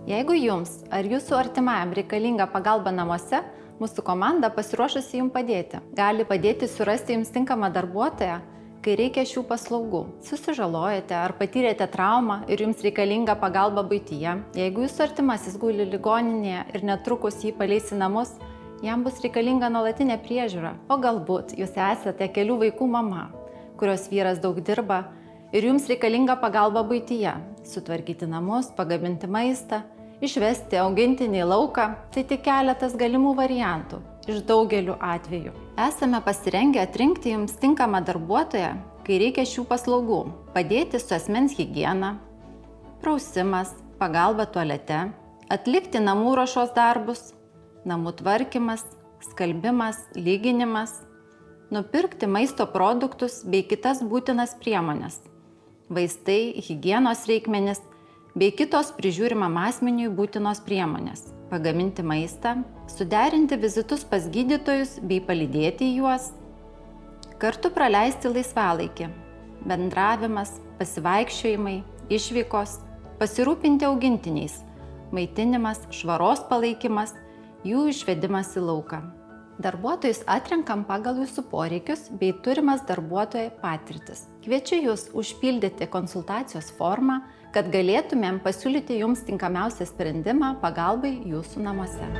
Jeigu jums ar jūsų artimajam reikalinga pagalba namuose, mūsų komanda pasiruošusi jums padėti. Gali padėti surasti jums tinkamą darbuotoją, kai reikia šių paslaugų. Susižalojate ar patyrėte traumą ir jums reikalinga pagalba buityje. Jeigu jūsų artimasis guli ligoninėje ir netrukus jį paleis į namus, jam bus reikalinga nuolatinė priežiūra. O galbūt jūs esate kelių vaikų mama, kurios vyras daug dirba ir jums reikalinga pagalba buityje. Sutvarkyti namus, pagaminti maistą, išvesti augintinį į lauką – tai tik keletas galimų variantų iš daugelių atvejų. Esame pasirengę atrinkti jums tinkamą darbuotoją, kai reikia šių paslaugų. Padėti su asmens higiena, prausimas, pagalba tualete, atlikti namų ruošos darbus, namų tvarkymas, skalbimas, lyginimas, nupirkti maisto produktus bei kitas būtinas priemonės, vaistai, higienos reikmenys bei kitos prižiūrimam asmeniui būtinos priemonės, pagaminti maistą, suderinti vizitus pas gydytojus bei palydėti juos, kartu praleisti laisvalaikį, bendravimas, pasivaikščiojimai, išvykos, pasirūpinti augintiniais, maitinimas, švaros palaikymas, jų išvedimas į lauką. Darbuotojus atrenkam pagal jūsų poreikius bei turimas darbuotojo patirtis. Kviečiu jūs užpildyti konsultacijos formą, kad galėtumėm pasiūlyti jums tinkamiausią sprendimą pagalbai jūsų namuose.